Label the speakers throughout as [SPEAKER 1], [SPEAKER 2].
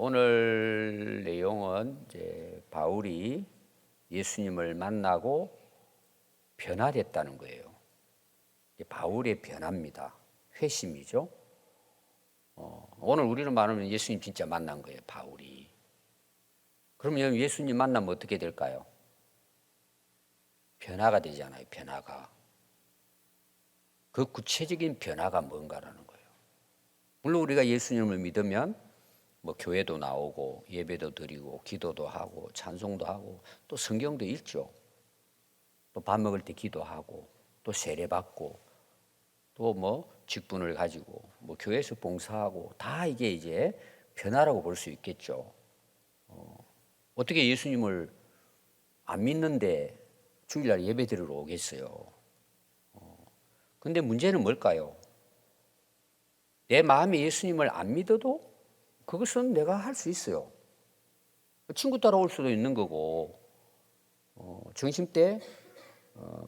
[SPEAKER 1] 오늘 내용은 이제 바울이 예수님을 만나고 변화됐다는 거예요. 바울의 변화입니다. 회심이죠. 오늘 우리는 말하면 예수님 진짜 만난 거예요, 바울이. 그러면 예수님 만나면 어떻게 될까요? 변화가 되잖아요, 변화가. 그 구체적인 변화가 뭔가라는 거예요. 물론 우리가 예수님을 믿으면 뭐 교회도 나오고 예배도 드리고 기도도 하고 찬송도 하고 또 성경도 읽죠. 또 밥 먹을 때 기도하고 또 세례받고 또 뭐 직분을 가지고 뭐 교회에서 봉사하고 다 이게 이제 변화라고 볼 수 있겠죠. 어떻게 예수님을 안 믿는데 주일날 예배 드리러 오겠어요. 근데 문제는 뭘까요? 내 마음에 예수님을 안 믿어도 그것은 내가 할 수 있어요. 친구 따라올 수도 있는 거고, 점심 때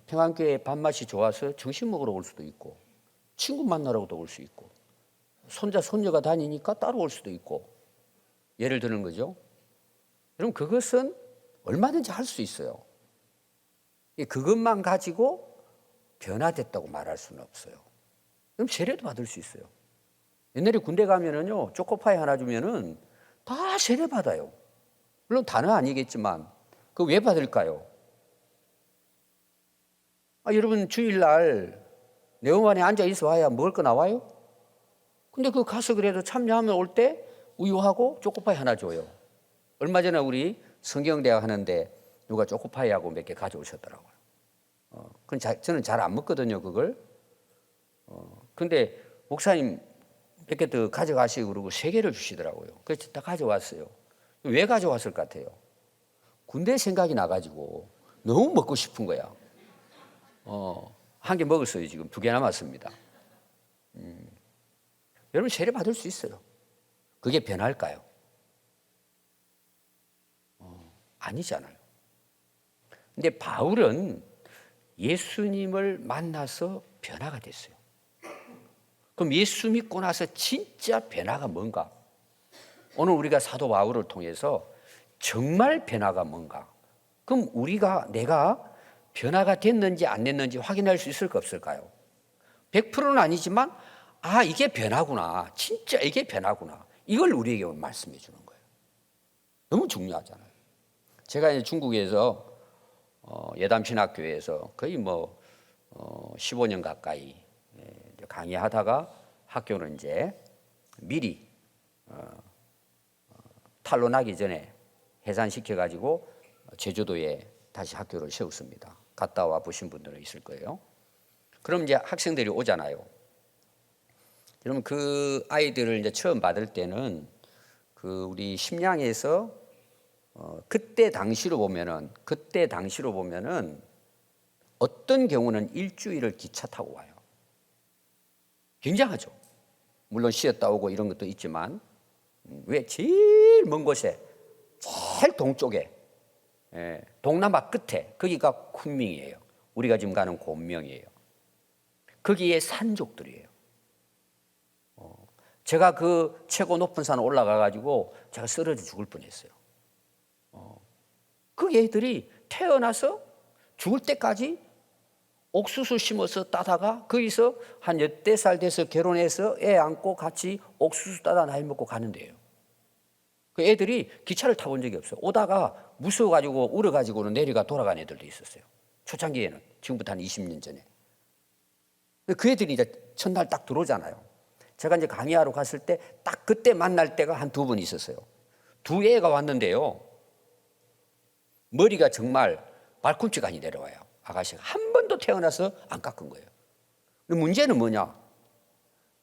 [SPEAKER 1] 평안교회 밥맛이 좋아서 점심 먹으러 올 수도 있고, 친구 만나러도 올 수 있고, 손자 손녀가 다니니까 따라올 수도 있고, 예를 드는 거죠. 그럼 그것은 얼마든지 할 수 있어요. 그것만 가지고 변화됐다고 말할 수는 없어요. 그럼 세례도 받을 수 있어요. 옛날에 군대 가면은요, 초코파이 하나 주면은 다 세례 받아요. 물론 다는 아니겠지만, 그 왜 받을까요? 여러분, 주일날 네오만에 앉아 있어 와야 먹을 거 나와요? 근데 그 가서 그래도 참여하면 올 때 우유하고 초코파이 하나 줘요. 얼마 전에 우리 성경대학 하는데 누가 초코파이하고 몇 개 가져오셨더라고요. 저는 잘 안 먹거든요, 그걸. 근데 목사님 몇 개 더 가져가시고 그러고 3개를 주시더라고요. 그래서 다 가져왔어요. 왜 가져왔을 것 같아요? 군대 생각이 나가지고 너무 먹고 싶은 거야. 1개 먹었어요. 지금 2개 남았습니다. 여러분 세례 받을 수 있어요. 그게 변할까요? 아니잖아요. 근데 바울은 예수님을 만나서 변화가 됐어요. 그럼 예수 믿고 나서 진짜 변화가 뭔가? 오늘 우리가 사도 바울을 통해서 정말 변화가 뭔가? 그럼 내가 변화가 됐는지 안 됐는지 확인할 수 있을까 없을까요? 100%는 아니지만 이게 변화구나. 진짜 이게 변화구나. 이걸 우리에게 말씀해 주는 거예요. 너무 중요하잖아요. 제가 이제 중국에서 예담신학교에서 거의 15년 가까이 강의하다가 학교는 이제 미리 탄로나기 전에 해산시켜가지고 제주도에 다시 학교를 세웠습니다. 갔다 와 보신 분들은 있을 거예요. 그럼 이제 학생들이 오잖아요. 그러면 그 아이들을 이제 처음 받을 때는 그 우리 심양에서 그때 당시로 보면은 어떤 경우는 일주일을 기차 타고 와요. 굉장하죠. 물론 쉬었다 오고 이런 것도 있지만 왜 제일 먼 곳에 제일 동쪽에 동남아 끝에 거기가 쿤밍이에요. 우리가 지금 가는 곤명이에요. 거기에 산족들이에요. 제가 그 최고 높은 산 올라가 가지고 제가 쓰러져 죽을 뻔했어요. 그 애들이 태어나서 죽을 때까지 옥수수 심어서 따다가 거기서 한 10살 돼서 결혼해서 애 안고 같이 옥수수 따다 나이 먹고 가는데요. 그 애들이 기차를 타본 적이 없어요. 오다가 무서워가지고 울어가지고는 내려가 돌아간 애들도 있었어요. 초창기에는. 지금부터 한 20년 전에. 그 애들이 이제 첫날 딱 들어오잖아요. 제가 이제 강의하러 갔을 때 딱 그때 만날 때가 한 2번 있었어요. 2애가 왔는데요. 머리가 정말 발꿈치가 내려와요. 아가씨가 한 번도 태어나서 안 깎은 거예요. 근데 문제는 뭐냐?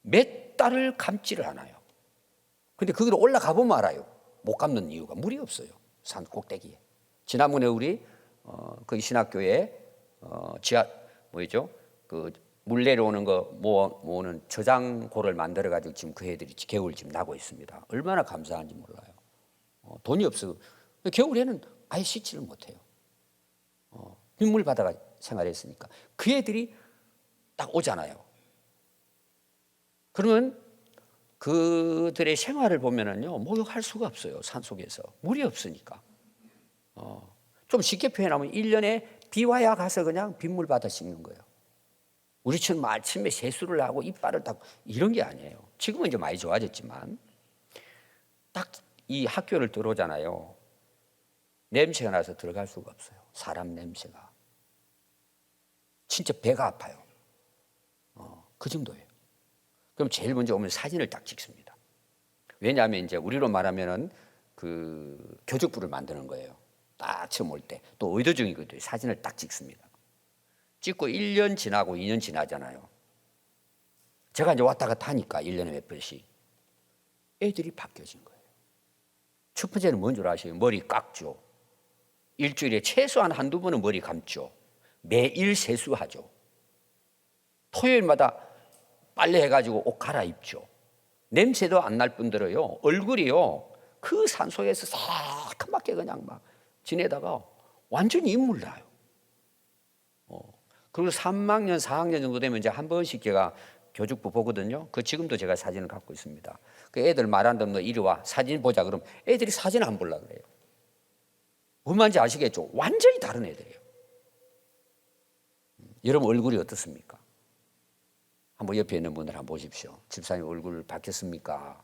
[SPEAKER 1] 몇 달을 감지를 않아요. 근데 거기로 올라가 보면 알아요. 못 감는 이유가 물이 없어요. 산 꼭대기에. 지난번에 우리 그 신학교에 그 물 내려오는 거 모으는 저장고를 만들어 가지고 지금 그 애들이 겨울 지금 나고 있습니다. 얼마나 감사한지 몰라요. 돈이 없어. 겨울에는 아예 씻지를 못해요. 빗물 받아가 생활했으니까. 그 애들이 딱 오잖아요. 그러면 그들의 생활을 보면은요, 목욕할 수가 없어요. 산속에서. 물이 없으니까. 좀 쉽게 표현하면 1년에 비 와야 가서 그냥 빗물 받아 씻는 거예요. 우리처럼 아침에 세수를 하고 이빨을 닦고 이런 게 아니에요. 지금은 이제 많이 좋아졌지만 딱 이 학교를 들어오잖아요. 냄새가 나서 들어갈 수가 없어요. 사람 냄새가. 진짜 배가 아파요. 그 정도예요. 그럼 제일 먼저 오면 사진을 딱 찍습니다. 왜냐하면 이제 우리로 말하면은 그 교적부를 만드는 거예요. 딱 처음 올 때. 또 의도적이거든요. 사진을 딱 찍습니다. 찍고 1년 지나고 2년 지나잖아요. 제가 이제 왔다 갔다 하니까 1년에 몇 번씩 애들이 바뀌어진 거예요. 첫 번째는 뭔 줄 아세요? 머리 깎죠. 일주일에 최소한 한두 번은 머리 감죠. 매일 세수하죠. 토요일마다 빨래해가지고 옷 갈아입죠. 냄새도 안 날 뿐더러요, 얼굴이요, 그 산속에서 새카맣게 그냥 막 지내다가 완전히 인물 나요. 그리고 3학년, 4학년 정도 되면 이제 한 번씩 제가 교육부 보거든요. 그 지금도 제가 사진을 갖고 있습니다. 그 애들 말한다면 너 이리 와, 사진 보자. 그럼 애들이 사진 안 보려고 그래요. 뭔 말인지 아시겠죠? 완전히 다른 애들이에요. 여러분 얼굴이 어떻습니까? 한번 옆에 있는 분들 한번 보십시오. 집사님 얼굴 바뀌었습니까?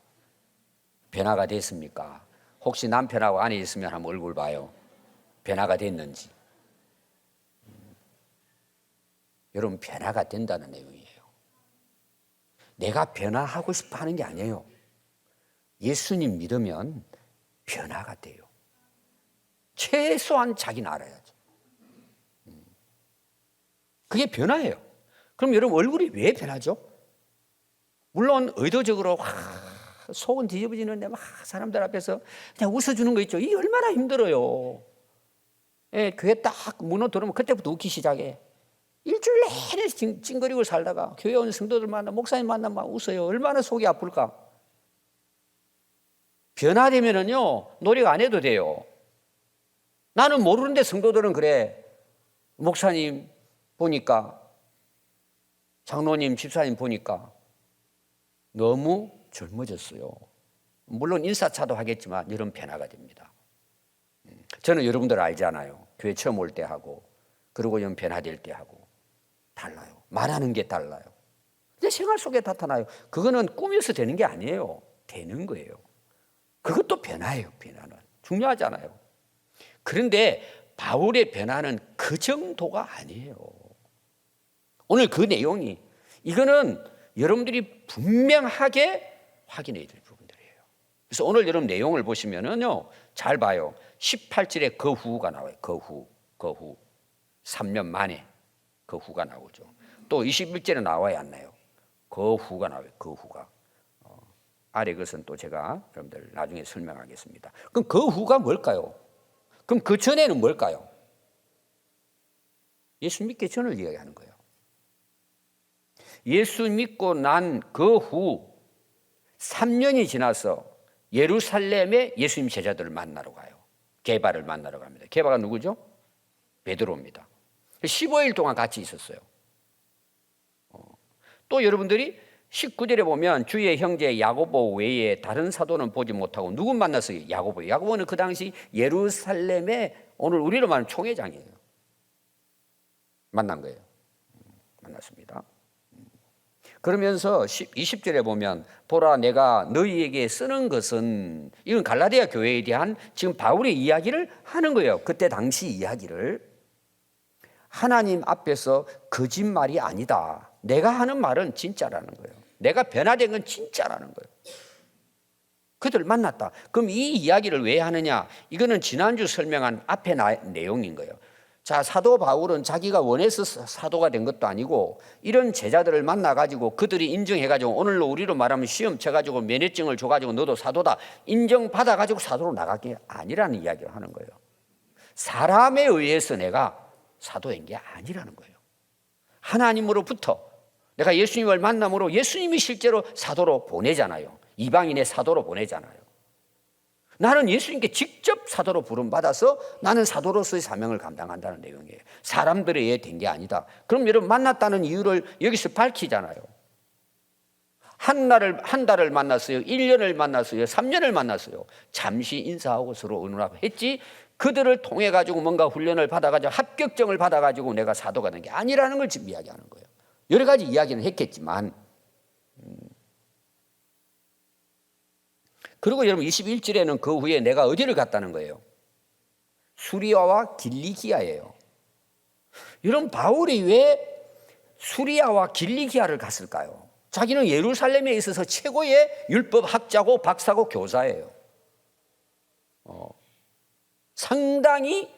[SPEAKER 1] 변화가 됐습니까? 혹시 남편하고 안에 있으면 한번 얼굴 봐요. 변화가 됐는지. 여러분 변화가 된다는 내용이에요. 내가 변화하고 싶어 하는 게 아니에요. 예수님 믿으면 변화가 돼요. 최소한 자기는 알아야죠. 그게 변화예요. 그럼 여러분 얼굴이 왜 변하죠? 물론 의도적으로 속은 뒤집어지는데 막 사람들 앞에서 그냥 웃어주는 거 있죠. 이게 얼마나 힘들어요. 예, 교회 딱 문어 들어오면 그때부터 웃기 시작해. 일주일 내내 찡그리고 살다가 교회 온 성도들 만나 목사님 만나면 막 웃어요. 얼마나 속이 아플까. 변화되면은요 노력 안 해도 돼요. 나는 모르는데 성도들은 그래. 목사님 보니까, 장로님, 집사님 보니까 너무 젊어졌어요. 물론 인사차도 하겠지만 이런 변화가 됩니다. 저는 여러분들 알잖아요. 교회 처음 올 때 하고 그리고 좀 변화될 때 하고 달라요. 말하는 게 달라요. 근데 생활 속에 나타나요. 그거는 꾸며서 되는 게 아니에요. 되는 거예요. 그것도 변화예요. 변화는 중요하잖아요. 그런데 바울의 변화는 그 정도가 아니에요. 오늘 그 내용이 이거는 여러분들이 분명하게 확인해야 될 부분들이에요. 그래서 오늘 여러분 내용을 보시면은요 잘 봐요. 18절에 그 후가 나와요. 그 후. 3년 만에 그 후가 나오죠. 또 21절에 나와야 안 나요. 그 후가 나와요. 그 후가. 아래 것은 또 제가 여러분들 나중에 설명하겠습니다. 그럼 그 후가 뭘까요? 그럼 그 전에는 뭘까요? 예수 믿기 전을 이야기하는 거예요. 예수 믿고 난 그 후 3년이 지나서 예루살렘에 예수님 제자들을 만나러 가요. 게바를 만나러 갑니다. 게바가 누구죠? 베드로입니다. 15일 동안 같이 있었어요. 또 여러분들이 19절에 보면 주의 형제 야고보 외에 다른 사도는 보지 못하고 누구 만났어요? 야고보. 야고보는 그 당시 예루살렘의 오늘 우리로 말하면 총회장이에요. 만난 거예요. 만났습니다. 그러면서 20절에 보면 보라 내가 너희에게 쓰는 것은, 이건 갈라디아 교회에 대한 지금 바울의 이야기를 하는 거예요. 그때 당시 이야기를. 하나님 앞에서 거짓말이 아니다. 내가 하는 말은 진짜라는 거예요. 내가 변화된 건 진짜라는 거예요. 그들 만났다. 그럼 이 이야기를 왜 하느냐? 이거는 지난주 설명한 앞에 내용인 거예요. 자, 사도 바울은 자기가 원해서 사도가 된 것도 아니고 이런 제자들을 만나가지고 그들이 인정해가지고 오늘로 우리로 말하면 시험 쳐가지고 면허증을 줘가지고 너도 사도다 인정받아가지고 사도로 나갈 게 아니라는 이야기를 하는 거예요. 사람에 의해서 내가 사도인 게 아니라는 거예요. 하나님으로부터 내가 예수님을 만남으로 예수님이 실제로 사도로 보내잖아요. 이방인의 사도로 보내잖아요. 나는 예수님께 직접 사도로 부름받아서 나는 사도로서의 사명을 감당한다는 내용이에요. 사람들에 의해 된 게 아니다. 그럼 여러분 만났다는 이유를 여기서 밝히잖아요. 한 달을 만났어요. 1년을 만났어요. 3년을 만났어요. 잠시 인사하고 서로 의논하고 했지, 그들을 통해 가지고 뭔가 훈련을 받아가지고 합격증을 받아가지고 내가 사도가 된 게 아니라는 걸 지금 이야기하는 거예요. 여러 가지 이야기는 했겠지만, 그리고 여러분 21절에는 그 후에 내가 어디를 갔다는 거예요? 수리아와 길리기아예요. 여러분, 바울이 왜 수리아와 길리기아를 갔을까요? 자기는 예루살렘에 있어서 최고의 율법학자고 박사고 교사예요. 상당히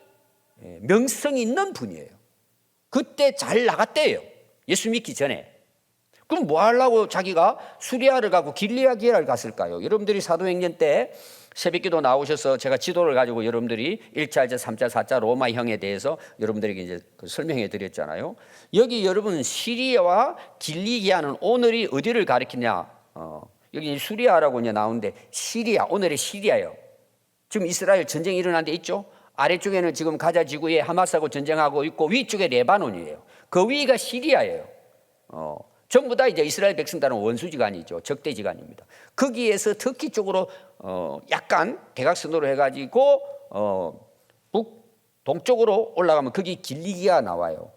[SPEAKER 1] 명성 있는 분이에요. 그때 잘 나갔대요. 예수 믿기 전에. 그럼 뭐 하려고 자기가 수리아를 가고 길리기아를 갔을까요? 여러분들이 사도행전 때 새벽기도 나오셔서 제가 지도를 가지고 여러분들이 1차, 2차, 3차, 4차 로마형에 대해서 여러분들에게 이제 설명해 드렸잖아요. 여기 여러분 시리아와 길리기아는 오늘이 어디를 가리키냐? 여기 수리아라고 이제 나오는데 시리아, 오늘의 시리아예요. 지금 이스라엘 전쟁이 일어난 데 있죠? 아래쪽에는 지금 가자 지구에 하마스하고 전쟁하고 있고 위쪽에 레바논이에요. 그 위가 시리아예요. 전부 다 이제 이스라엘 백성들은 원수지간이죠. 적대지간입니다. 거기에서 터키 쪽으로 약간 대각선으로 해가지고 동쪽으로 올라가면 거기 길리기아 나와요.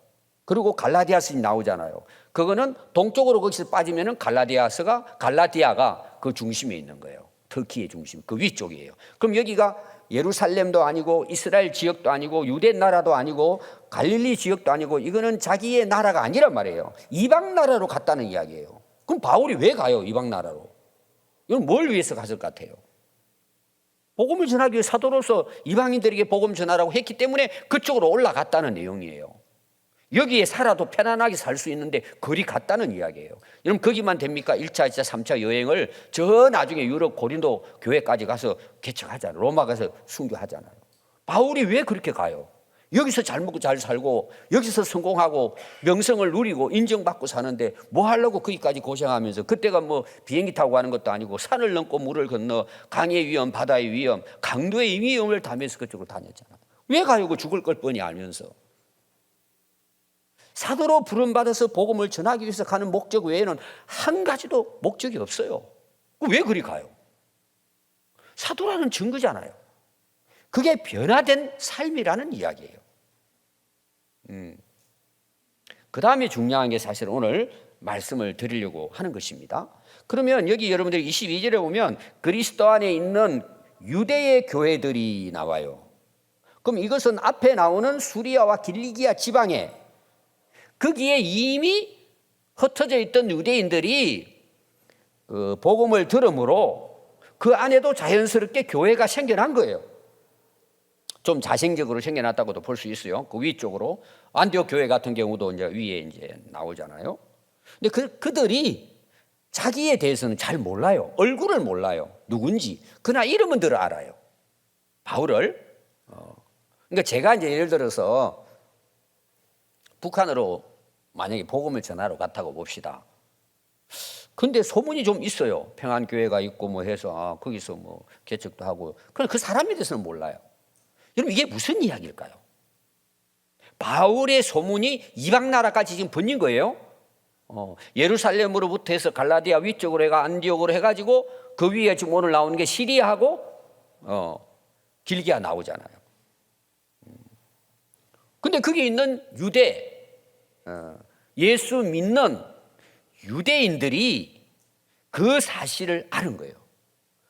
[SPEAKER 1] 그리고 갈라디아스 나오잖아요. 그거는 동쪽으로 거기서 빠지면은 갈라디아가 그 중심에 있는 거예요. 터키의 중심, 그 위쪽이에요. 그럼 여기가 예루살렘도 아니고 이스라엘 지역도 아니고 유대 나라도 아니고 갈릴리 지역도 아니고 이거는 자기의 나라가 아니란 말이에요. 이방 나라로 갔다는 이야기예요. 그럼 바울이 왜 가요? 이방 나라로. 이건 뭘 위해서 갔을 것 같아요? 복음을 전하기 위해 사도로서 이방인들에게 복음 전하라고 했기 때문에 그쪽으로 올라갔다는 내용이에요. 여기에 살아도 편안하게 살 수 있는데 거리 갔다는 이야기예요. 여러분 거기만 됩니까? 1차, 2차, 3차 여행을 저 나중에 유럽 고린도 교회까지 가서 개척하잖아요. 로마 가서 순교하잖아요. 바울이 왜 그렇게 가요? 여기서 잘 먹고 잘 살고 여기서 성공하고 명성을 누리고 인정받고 사는데 뭐 하려고 거기까지 고생하면서, 그때가 뭐 비행기 타고 가는 것도 아니고 산을 넘고 물을 건너 강의 위험, 바다의 위험, 강도의 위험을 타면서 그쪽으로 다녔잖아요. 왜 가요? 그 죽을 걸 뻔히 알면서. 사도로 부름받아서 복음을 전하기 위해서 가는 목적 외에는 한 가지도 목적이 없어요. 왜 그리 가요? 사도라는 증거잖아요. 그게 변화된 삶이라는 이야기예요. 그 다음에 중요한 게 사실 오늘 말씀을 드리려고 하는 것입니다. 그러면 여기 여러분들이 22절에 보면 그리스도 안에 있는 유대의 교회들이 나와요. 그럼 이것은 앞에 나오는 수리아와 길리기아 지방에 거기에 이미 흩어져 있던 유대인들이 복음을 들음으로 그 안에도 자연스럽게 교회가 생겨난 거예요. 좀 자생적으로 생겨났다고도 볼 수 있어요. 그 위쪽으로 안디옥 교회 같은 경우도 이제 위에 이제 나오잖아요. 근데 그들이 자기에 대해서는 잘 몰라요. 얼굴을 몰라요. 누군지. 그러나 이름은 들어 알아요. 바울을. 그러니까 제가 이제 예를 들어서 북한으로 만약에 복음을 전하러 갔다고 봅시다. 근데 소문이 좀 있어요. 평안교회가 있고 뭐 해서 거기서 뭐 개척도 하고. 그런데 그 사람에 대해서는 몰라요. 여러분 이게 무슨 이야기일까요? 바울의 소문이 이방 나라까지 지금 번진 거예요. 예루살렘으로부터 해서 갈라디아 위쪽으로 해가 안디옥으로 해가지고 그 위에 지금 오늘 나오는 게 시리아하고 길기아 나오잖아요. 근데 거기 있는 유대, 예수 믿는 유대인들이 그 사실을 아는 거예요.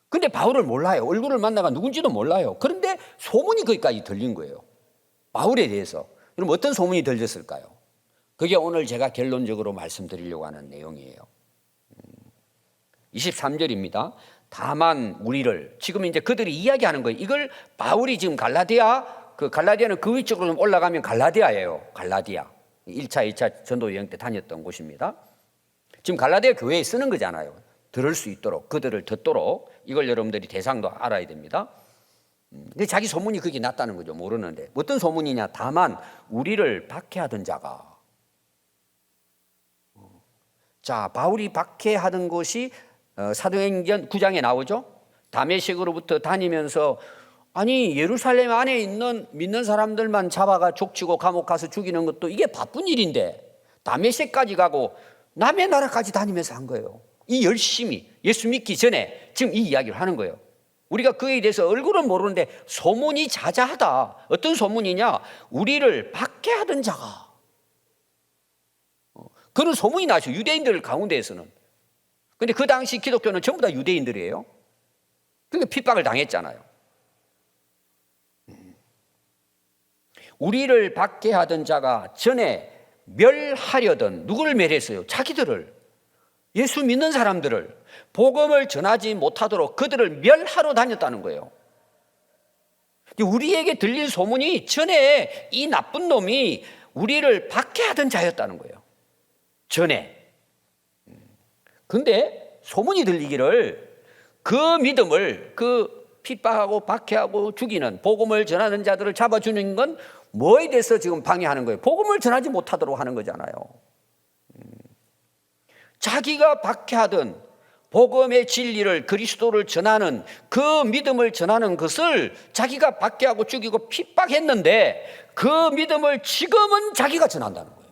[SPEAKER 1] 근데 바울을 몰라요. 얼굴을 만나가 누군지도 몰라요. 그런데 소문이 거기까지 들린 거예요. 바울에 대해서. 그럼 어떤 소문이 들렸을까요? 그게 오늘 제가 결론적으로 말씀드리려고 하는 내용이에요. 23절입니다. 다만 우리를, 지금 이제 그들이 이야기하는 거예요. 이걸 바울이 지금 갈라디아는 그 위쪽으로 좀 올라가면 갈라디아예요. 갈라디아. 1차, 2차 전도 여행 때 다녔던 곳입니다. 지금 갈라디아 교회에 쓰는 거잖아요. 들을 수 있도록, 그들을 듣도록. 이걸 여러분들이 대상도 알아야 됩니다. 근데 자기 소문이 그게 났다는 거죠. 모르는데. 어떤 소문이냐? 다만 우리를 박해하던 자가. 자, 바울이 박해하던 곳이 사도행전 9장에 나오죠. 다메섹으로부터 다니면서 아니 예루살렘 안에 있는 믿는 사람들만 잡아가 족치고 감옥 가서 죽이는 것도 이게 바쁜 일인데 다메섹까지 가고 남의 나라까지 다니면서 한 거예요. 이 열심이 예수 믿기 전에 지금 이 이야기를 하는 거예요. 우리가 그에 대해서 얼굴은 모르는데 소문이 자자하다. 어떤 소문이냐? 우리를 박해하던 자가. 그런 소문이 나죠. 유대인들 가운데에서는. 근데 그 당시 기독교는 전부 다 유대인들이에요. 그러니까 핍박을 당했잖아요. 우리를 박해하던 자가 전에 멸하려던, 누구를 멸했어요? 자기들을, 예수 믿는 사람들을, 복음을 전하지 못하도록 그들을 멸하러 다녔다는 거예요. 우리에게 들린 소문이 전에 이 나쁜 놈이 우리를 박해하던 자였다는 거예요. 전에. 근데 소문이 들리기를 그 믿음을, 그 핍박하고 박해하고 죽이는, 복음을 전하는 자들을 잡아주는 건 뭐에 대해서 지금 방해하는 거예요? 복음을 전하지 못하도록 하는 거잖아요. 자기가 박해하던 복음의 진리를, 그리스도를 전하는, 그 믿음을 전하는 것을 자기가 박해하고 죽이고 핍박했는데 그 믿음을 지금은 자기가 전한다는 거예요.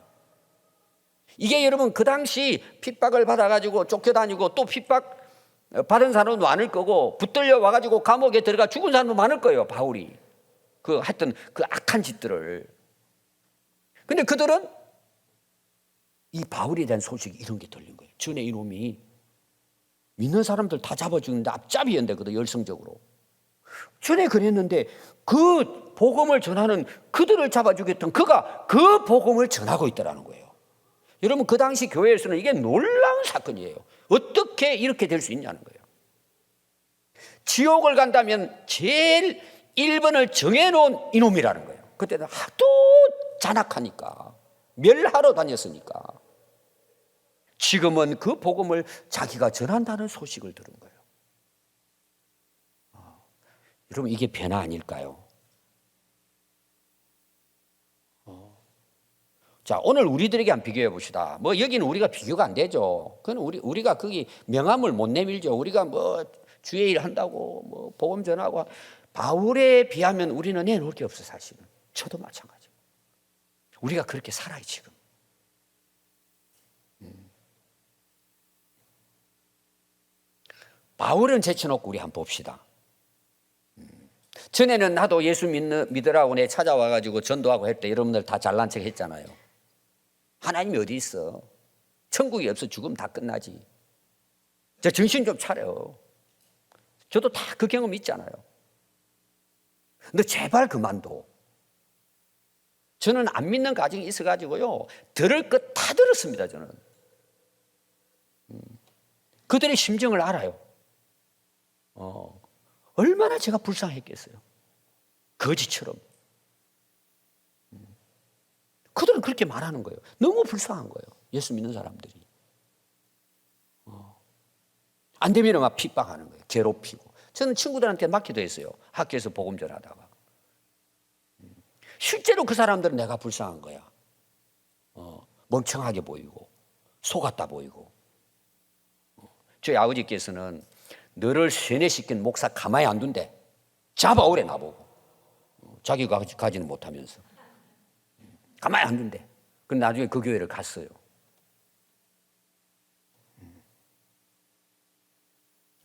[SPEAKER 1] 이게 여러분 그 당시 핍박을 받아가지고 쫓겨다니고 또 핍박 받은 사람도 많을 거고 붙들려 와가지고 감옥에 들어가 죽은 사람도 많을 거예요. 바울이 그 했던 그 악한 짓들을. 근데 그들은 이 바울에 대한 소식이 이런 게 들린 거예요. 전에 이놈이 믿는 사람들 다 잡아주는데 앞잡이였는데 그도 열성적으로 전에 그랬는데 그 복음을 전하는 그들을 잡아주겠던 그가 그 복음을 전하고 있더라는 거예요. 여러분 그 당시 교회에서는 이게 놀라운 사건이에요. 어떻게 이렇게 될 수 있냐는 거예요. 지옥을 간다면 제일 1번을 정해놓은 이놈이라는 거예요. 그때는 하도 잔악하니까 멸하러 다녔으니까. 지금은 그 복음을 자기가 전한다는 소식을 들은 거예요. 여러분 이게 변화 아닐까요? 자, 오늘 우리들에게 한번 비교해 봅시다. 뭐 여기는 우리가 비교가 안 되죠. 그건 우리가 거기 명함을 못 내밀죠. 우리가 뭐 주의 일 한다고 뭐 복음 전하고 바울에 비하면 우리는 내놓을 게 없어 사실은. 저도 마찬가지. 우리가 그렇게 살아요 지금. 바울은 제쳐놓고 우리 한번 봅시다. 전에는 나도 예수 믿으라고 내 찾아와가지고 전도하고 할 때 여러분들 다 잘난 척 했잖아요. 하나님이 어디 있어? 천국이 없어 죽으면 다 끝나지. 저 정신 좀 차려. 저도 다 그 경험 있잖아요. 근데 제발 그만둬. 저는 안 믿는 가정이 있어가지고요. 들을 것 다 들었습니다 저는. 그들의 심정을 알아요. 얼마나 제가 불쌍했겠어요. 거지처럼. 그들은 그렇게 말하는 거예요. 너무 불쌍한 거예요. 예수 믿는 사람들이. 안 되면 막 핍박하는 거예요. 괴롭히고. 저는 친구들한테 맡기도 했어요. 학교에서 복음 전하다가. 실제로 그 사람들은 내가 불쌍한 거야. 멍청하게 보이고 속았다 보이고. 저희 아버지께서는 너를 세뇌시킨 목사 가만히 안 둔대. 잡아오래 나보고. 자기가 가지는 못하면서. 가만히 안 둔대. 그럼 나중에 그 교회를 갔어요.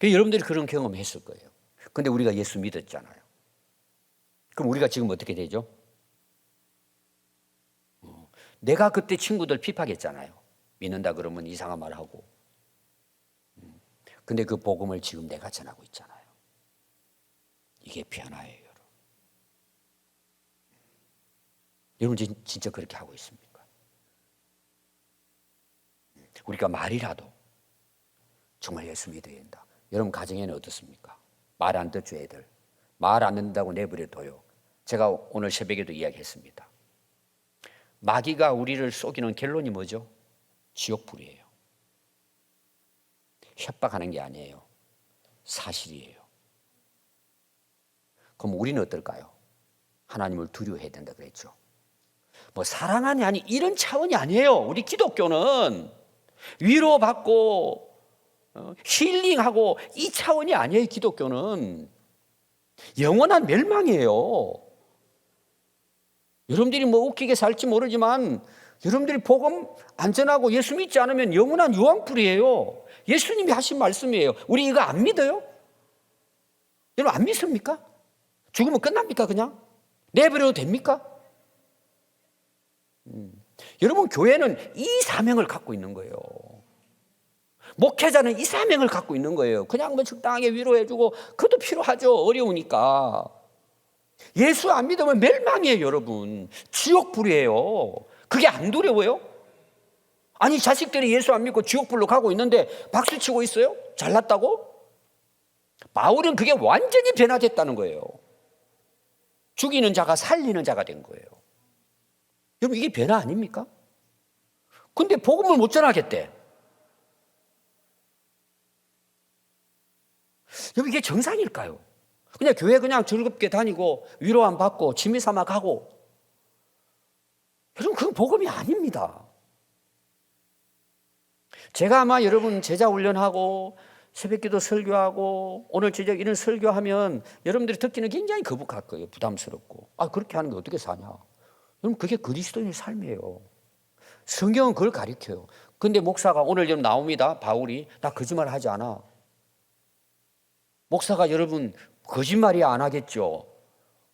[SPEAKER 1] 여러분들이 그런 경험했을 거예요. 근데 우리가 예수 믿었잖아요. 그럼 우리가 지금 어떻게 되죠? 내가 그때 친구들 핍박했잖아요. 믿는다 그러면 이상한 말 하고. 근데 그 복음을 지금 내가 전하고 있잖아요. 이게 변화예요, 여러분. 여러분 진짜 그렇게 하고 있습니까? 우리가 말이라도 정말 예수 믿어야 된다. 여러분 가정에는 어떻습니까? 말 안 듣죠 애들. 말 안 듣는다고 내버려둬요. 제가 오늘 새벽에도 이야기했습니다. 마귀가 우리를 속이는 결론이 뭐죠? 지옥불이에요. 협박하는 게 아니에요. 사실이에요. 그럼 우리는 어떨까요? 하나님을 두려워해야 된다 그랬죠. 뭐 사랑하니 아니 이런 차원이 아니에요. 우리 기독교는 위로받고 힐링하고 이 차원이 아니에요. 기독교는 영원한 멸망이에요. 여러분들이 뭐 웃기게 살지 모르지만 여러분들이 복음 안전하고 예수 믿지 않으면 영원한 유황불이에요. 예수님이 하신 말씀이에요. 우리 이거 안 믿어요? 여러분 안 믿습니까? 죽으면 끝납니까 그냥? 내버려도 됩니까? 여러분 교회는 이 사명을 갖고 있는 거예요. 목회자는 이 사명을 갖고 있는 거예요. 그냥 뭐 적당하게 위로해주고 그것도 필요하죠. 어려우니까. 예수 안 믿으면 멸망이에요 여러분. 지옥불이에요. 그게 안 두려워요? 아니 자식들이 예수 안 믿고 지옥불로 가고 있는데 박수치고 있어요? 잘났다고? 바울은 그게 완전히 변화됐다는 거예요. 죽이는 자가 살리는 자가 된 거예요. 여러분 이게 변화 아닙니까? 근데 복음을 못 전하겠대. 여러분 이게 정상일까요? 그냥 교회 그냥 즐겁게 다니고 위로 안 받고 취미 삼아 가고, 여러분 그건 복음이 아닙니다. 제가 아마 여러분 제자 훈련하고 새벽기도 설교하고 오늘 저녁 이런 설교하면 여러분들이 듣기는 굉장히 거북할 거예요. 부담스럽고. 아 그렇게 하는 게 어떻게 사냐. 여러분 그게 그리스도인의 삶이에요. 성경은 그걸 가르쳐요. 근데 목사가 오늘 좀 나옵니다. 바울이 나 거짓말 하지 않아. 목사가 여러분 거짓말이 안 하겠죠.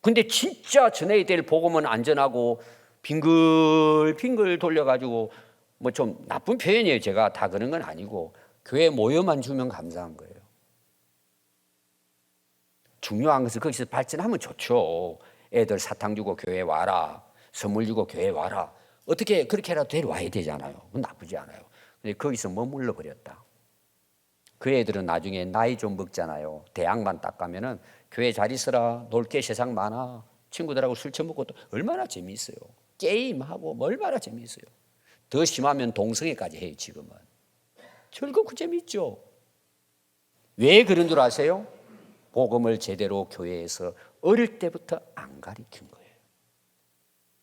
[SPEAKER 1] 근데 진짜 전해야 될 복음은 안전하고 빙글빙글 돌려가지고 뭐 좀 나쁜 표현이에요. 제가 다 그런 건 아니고 교회 모여만 주면 감사한 거예요. 중요한 것은 거기서 발전하면 좋죠. 애들 사탕 주고 교회 와라. 선물 주고 교회 와라. 어떻게 그렇게라도 데려와야 되잖아요. 그건 나쁘지 않아요. 근데 거기서 머물러 버렸다. 그 애들은 나중에 나이 좀 먹잖아요. 대학만 딱 가면은 교회 잘 있어라. 놀 게 세상 많아. 친구들하고 술 처먹고 또 얼마나 재미있어요. 게임하고 뭐 얼마나 재미있어요. 더 심하면 동성애까지 해요 지금은. 즐겁고 재미있죠. 왜 그런 줄 아세요? 복음을 제대로 교회에서 어릴 때부터 안 가르친 거예요.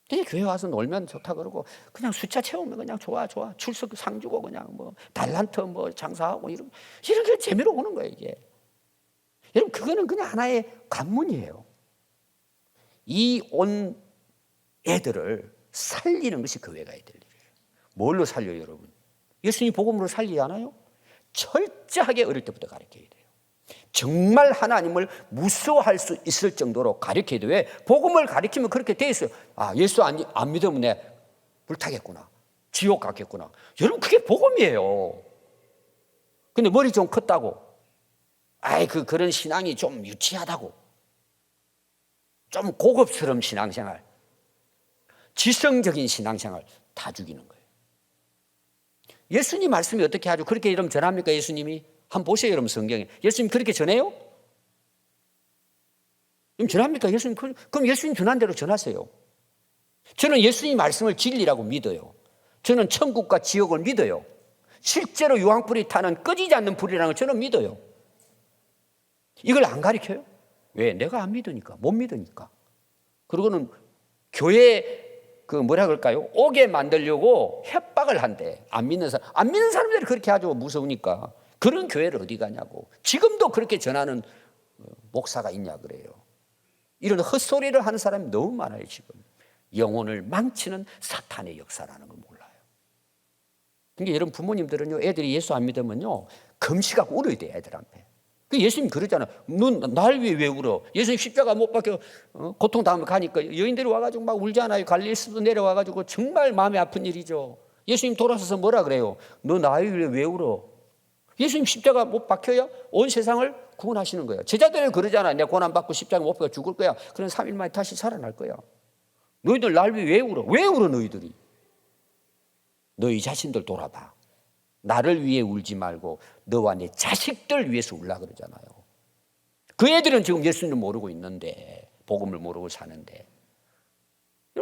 [SPEAKER 1] 그냥 교회 와서 놀면 좋다 그러고 그냥 숫자 채우면 그냥 좋아 출석 상 주고 그냥 뭐 달란트 뭐 장사하고 이렇게 재미로 오는 거예요 이게. 여러분 그거는 그냥 하나의 관문이에요. 이 온 애들을 살리는 것이 교회가 해야 될 일이에요. 뭘로 살려요 여러분? 예수님 복음으로 살리지 않아요? 철저하게 어릴 때부터 가르쳐야 돼요. 정말 하나님을 무서워할 수 있을 정도로 가르쳐야 돼요. 왜? 복음을 가르치면 그렇게 돼 있어요. 아 예수 안 믿으면 내 불타겠구나. 지옥 가겠구나. 여러분 그게 복음이에요. 근데 머리 좀 컸다고 아이 그런 신앙이 좀 유치하다고 좀 고급스러운 신앙생활 지성적인 신앙생활 다 죽이는 거예요. 예수님 말씀이 어떻게 하죠? 그렇게 이러면 전합니까 예수님이? 한번 보세요 여러분 성경에. 예수님 그렇게 전해요? 그럼 전합니까 예수님? 그럼 예수님 전한 대로 전하세요. 저는 예수님 말씀을 진리라고 믿어요. 저는 천국과 지옥을 믿어요. 실제로 유황불이 타는 꺼지지 않는 불이라는 걸 저는 믿어요. 이걸 안 가르쳐요? 왜? 내가 안 믿으니까. 못 믿으니까. 그리고는 교회 뭐라 그럴까요? 오게 만들려고 협박을 한대. 안 믿는 사람들이 그렇게 하죠. 무서우니까. 그런 교회를 어디 가냐고. 지금도 그렇게 전하는 목사가 있냐 그래요. 이런 헛소리를 하는 사람이 너무 많아요 지금. 영혼을 망치는 사탄의 역사라는 걸 몰라요. 그러니까 여러분 부모님들은요 애들이 예수 안 믿으면요 금시가고 울어야 돼요 애들한테. 예수님 그러잖아요. 넌 날 위해 왜 울어? 예수님 십자가 못 박혀 고통 당하면 가니까 여인들이 와가지고 막 울잖아요. 갈릴리에서도 내려와가지고 정말 마음이 아픈 일이죠. 예수님 돌아서서 뭐라 그래요? 너 나를 위해 왜 울어? 예수님 십자가 못 박혀야 온 세상을 구원하시는 거예요. 제자들이 그러잖아요. 내가 고난 받고 십자가 못 박혀 죽을 거야. 그럼 3일 만에 다시 살아날 거야. 너희들 날 위해 왜 울어? 왜 울어 너희들이? 너희 자신들 돌아봐. 나를 위해 울지 말고 너와 내 자식들 위해서 울라 그러잖아요. 그 애들은 지금 예수님을 모르고 있는데 복음을 모르고 사는데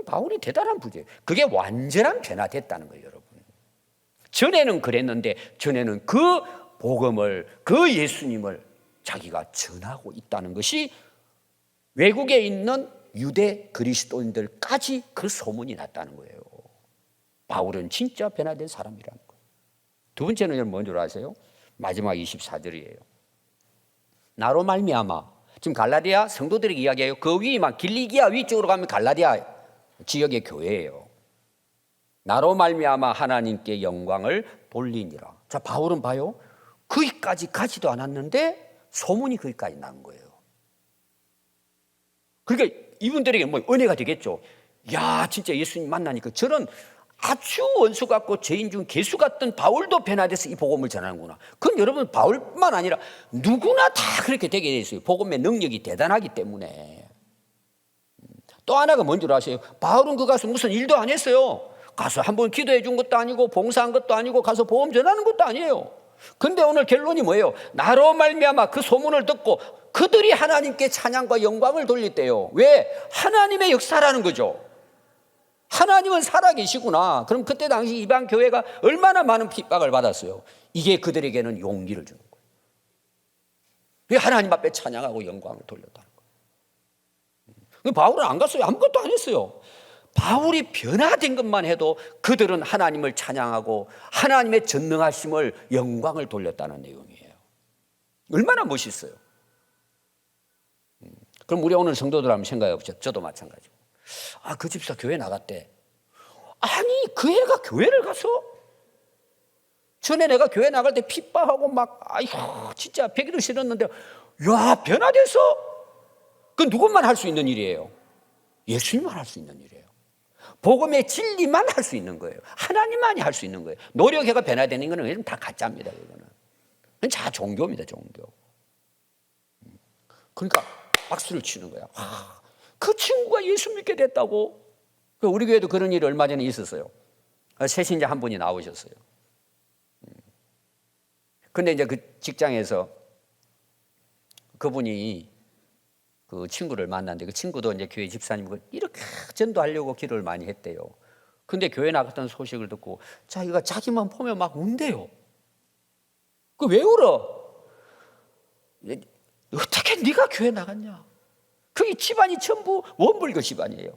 [SPEAKER 1] 바울이 대단한 부재예요. 그게 완전한 변화됐다는 거예요 여러분. 전에는 그랬는데 전에는 그 복음을 그 예수님을 자기가 전하고 있다는 것이 외국에 있는 유대 그리스도인들까지 그 소문이 났다는 거예요. 바울은 진짜 변화된 사람이라는 거예요. 두 번째는 뭔 줄 아세요? 마지막 24절이에요. 나로 말미암아 지금 갈라디아 성도들에게 이야기해요. 그 위만 길리기아 위쪽으로 가면 갈라디아 지역의 교회예요. 나로 말미암아 하나님께 영광을 돌리니라. 자, 바울은 봐요. 거기까지 가지도 않았는데 소문이 거기까지 난 거예요. 그러니까 이분들에게 뭐 은혜가 되겠죠. 야, 진짜 예수님 만나니까 저런 아주 원수 같고 죄인 중 개수 같던 바울도 변화돼서 이 복음을 전하는구나. 그건 여러분 바울만 아니라 누구나 다 그렇게 되게 돼 있어요. 복음의 능력이 대단하기 때문에. 또 하나가 뭔 줄 아세요? 바울은 그 가서 무슨 일도 안 했어요. 가서 한번 기도해 준 것도 아니고 봉사한 것도 아니고 가서 복음 전하는 것도 아니에요. 근데 오늘 결론이 뭐예요? 나로 말미암아 그 소문을 듣고 그들이 하나님께 찬양과 영광을 돌렸대요. 왜? 하나님의 역사라는 거죠. 하나님은 살아계시구나. 그럼 그때 당시 이방 교회가 얼마나 많은 핍박을 받았어요. 이게 그들에게는 용기를 주는 거예요. 왜 하나님 앞에 찬양하고 영광을 돌렸다는 거예요. 바울은 안 갔어요. 아무것도 안 했어요. 바울이 변화된 것만 해도 그들은 하나님을 찬양하고 하나님의 전능하심을 영광을 돌렸다는 내용이에요. 얼마나 멋있어요. 그럼 우리 오늘 성도들 한번 생각해 보죠. 저도 마찬가지고. 아, 그 집사 교회 나갔대. 아니, 그 애가 교회를 가서? 전에 내가 교회 나갈 때 핍박하고 막, 아휴, 진짜 배기도 싫었는데, 야, 변화됐어? 그건 누구만 할 수 있는 일이에요. 예수님만 할 수 있는 일이에요. 복음의 진리만 할 수 있는 거예요. 하나님만이 할 수 있는 거예요. 노력해가 변화되는 거는 다 가짜입니다. 그거는 다 종교입니다. 종교. 그러니까 박수를 치는 거야. 와, 그 친구가 예수 믿게 됐다고. 우리 교회도 그런 일이 얼마 전에 있었어요. 새신자 한 분이 나오셨어요. 근데 이제 그 직장에서 그분이 그 친구를 만났는데 그 친구도 이제 교회 집사님과 이렇게 전도하려고 기도를 많이 했대요. 근데 교회 나갔다는 소식을 듣고 자기가 자기만 보면 막 운대요. 그 왜 울어? 어떻게 네가 교회 나갔냐? 그게 집안이 전부 원불교 집안이에요.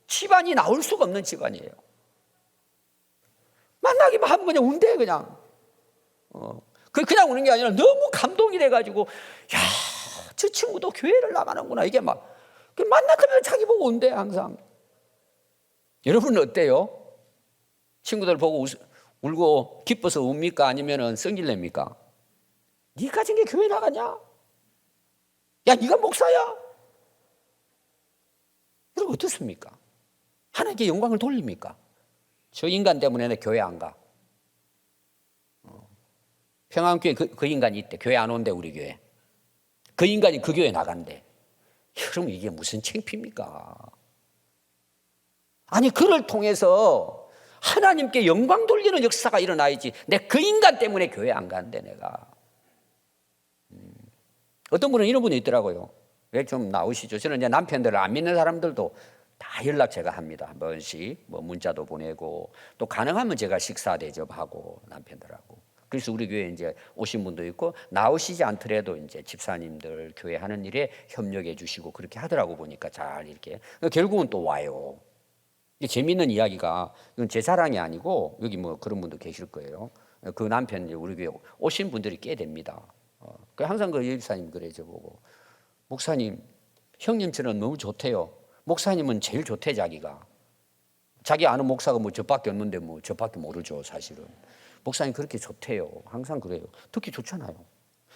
[SPEAKER 1] 집안이 나올 수가 없는 집안이에요. 만나기만 하면 그냥 운대 그냥. 그냥 우는 게 아니라 너무 감동이 돼가지고 야, 저 친구도 교회를 나가는구나. 이게 막 만나면 자기 보고 운대 항상. 여러분은 어때요? 친구들 보고 울고 기뻐서 웁니까? 아니면은 성질냅니까? 네 가진 게 교회 나가냐? 야, 네가 목사야? 여러분 어떻습니까? 하나님께 영광을 돌립니까? 저 인간 때문에 내 교회 안 가. 평안교회 그 인간이 있대. 교회 안 온대. 우리 교회. 그 인간이 그 교회 나간대. 여러분 이게 무슨 창피입니까? 아니 그를 통해서 하나님께 영광 돌리는 역사가 일어나야지. 내 그 인간 때문에 교회 안 간대 내가. 어떤 분은 이런 분이 있더라고요. 왜 좀 나오시죠? 저는 이제 남편들을 안 믿는 사람들도 다 연락 제가 합니다. 한 번씩 뭐 문자도 보내고 또 가능하면 제가 식사 대접하고 남편들하고. 그래서 우리 교회 이제 오신 분도 있고 나오시지 않더라도 이제 집사님들 교회 하는 일에 협력해 주시고 그렇게 하더라고 보니까 잘 이렇게 결국은 또 와요. 재미있는 이야기가 이건 제 자랑이 아니고 여기 뭐 그런 분도 계실 거예요. 그 남편 우리 교회 오신 분들이 꽤 됩니다. 항상 그 집사님 그래 저보고 목사님 형님처럼 너무 좋대요. 목사님은 제일 좋대 자기가. 자기 아는 목사가 뭐 저밖에 없는데 뭐 저밖에 모르죠 사실은. 목사님 그렇게 좋대요. 항상 그래요. 듣기 좋잖아요.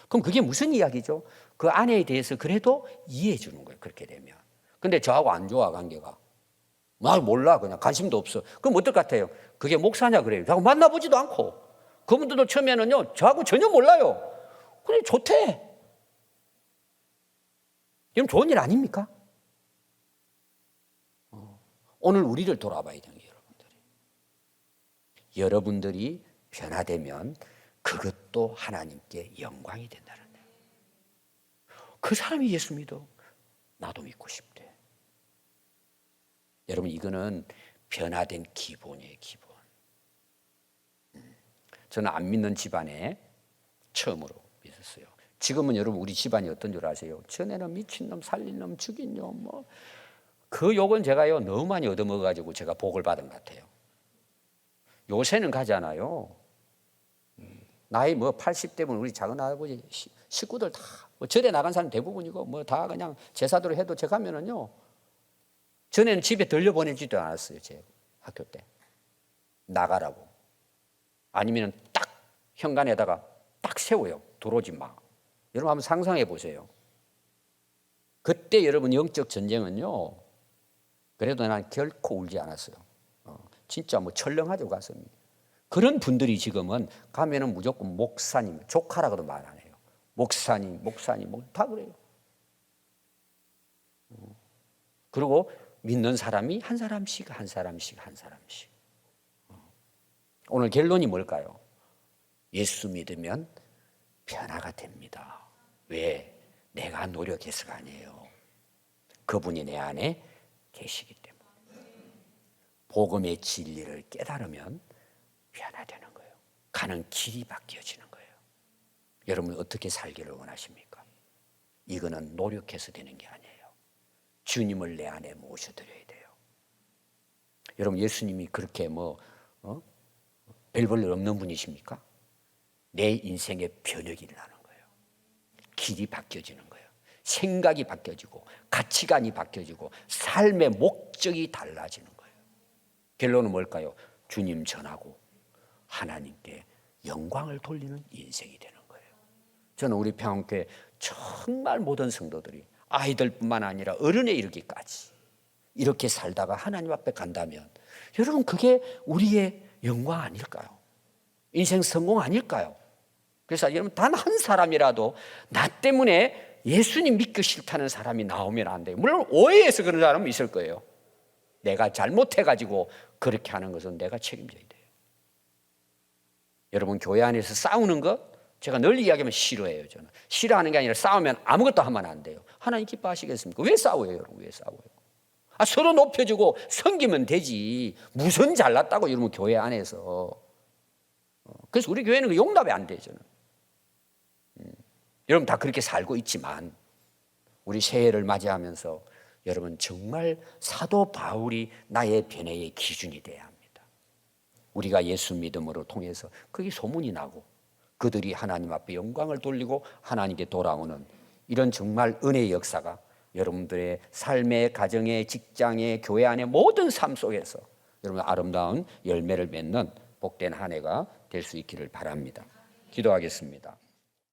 [SPEAKER 1] 그럼 그게 무슨 이야기죠? 그 아내에 대해서 그래도 이해해 주는 거예요. 그렇게 되면. 근데 저하고 안 좋아 관계가. 나 몰라 그냥 관심도 없어. 그럼 어떨 것 같아요? 그게 목사냐 그래요. 저하고 만나보지도 않고. 그분들도 처음에는요. 저하고 전혀 몰라요. 근데 좋대. 이건 좋은 일 아닙니까? 오늘 우리를 돌아봐야 되는 게 여러분들이 변화되면 그것도 하나님께 영광이 된다는 거예요. 그 사람이 예수 믿어. 나도 믿고 싶대. 여러분 이거는 변화된 기본이에요. 기본. 저는 안 믿는 집안에 처음으로 믿었어요. 지금은 여러분 우리 집안이 어떤 줄 아세요? 전에는 미친놈, 살린놈, 죽인놈 뭐 그 욕은 제가요 너무 많이 얻어먹어가지고 제가 복을 받은 것 같아요. 요새는 가잖아요. 나이 뭐 80대면 우리 작은 아버지 식구들 다 뭐 절에 나간 사람 대부분이고 뭐 다 그냥 제사대로 해도 제가 가면은요. 전에는 집에 들려보내지도 않았어요. 제 학교 때. 나가라고. 아니면 딱 현관에다가 딱 세워요. 들어오지 마. 여러분 한번 상상해 보세요. 그때 여러분 영적 전쟁은요. 그래도 난 결코 울지 않았어요. 진짜 뭐 철렁하죠 가슴이. 그런 분들이 지금은 가면은 무조건 목사님, 조카라고도 말 안 해요. 목사님 뭐 다 그래요. 그리고 믿는 사람이 한 사람씩. 오늘 결론이 뭘까요? 예수 믿으면 변화가 됩니다. 왜? 내가 노력해서가 아니에요. 그분이 내 안에 계시기 때문에. 복음의 진리를 깨달으면 변화되는 거예요. 가는 길이 바뀌어지는 거예요. 여러분 어떻게 살기를 원하십니까? 이거는 노력해서 되는 게 아니에요. 주님을 내 안에 모셔드려야 돼요. 여러분 예수님이 그렇게 별 볼 일 없는 분이십니까? 내 인생의 변혁이 일어나는 거예요. 길이 바뀌어지는 거예요. 생각이 바뀌어지고 가치관이 바뀌어지고 삶의 목적이 달라지는 거예요. 결론은 뭘까요? 주님 전하고 하나님께 영광을 돌리는 인생이 되는 거예요. 저는 우리 평안교회 정말 모든 성도들이 아이들뿐만 아니라 어른에 이르기까지 이렇게 살다가 하나님 앞에 간다면 여러분 그게 우리의 영광 아닐까요? 인생 성공 아닐까요? 그래서 여러분 단 한 사람이라도 나 때문에 예수님 믿기 싫다는 사람이 나오면 안 돼요. 물론 오해해서 그런 사람은 있을 거예요. 내가 잘못해가지고 그렇게 하는 것은 내가 책임져야 돼요. 여러분 교회 안에서 싸우는 것 제가 널리 이야기하면 싫어해요. 저는 싫어하는 게 아니라 싸우면 아무것도 하면 안 돼요. 하나님 기뻐하시겠습니까? 왜 싸워요 여러분? 왜 싸워요? 서로 높여주고 섬기면 되지. 무슨 잘났다고 이러면 교회 안에서. 그래서 우리 교회는 그 용납이 안 돼요. 저는. 여러분 다 그렇게 살고 있지만 우리 새해를 맞이하면서 여러분 정말 사도 바울이 나의 변화의 기준이 돼야 합니다. 우리가 예수 믿음으로 통해서 그게 소문이 나고 그들이 하나님 앞에 영광을 돌리고 하나님께 돌아오는 이런 정말 은혜의 역사가 여러분들의 삶의 가정의 직장의 교회 안의 모든 삶 속에서 여러분 아름다운 열매를 맺는 복된 한 해가 될 수 있기를 바랍니다. 기도하겠습니다.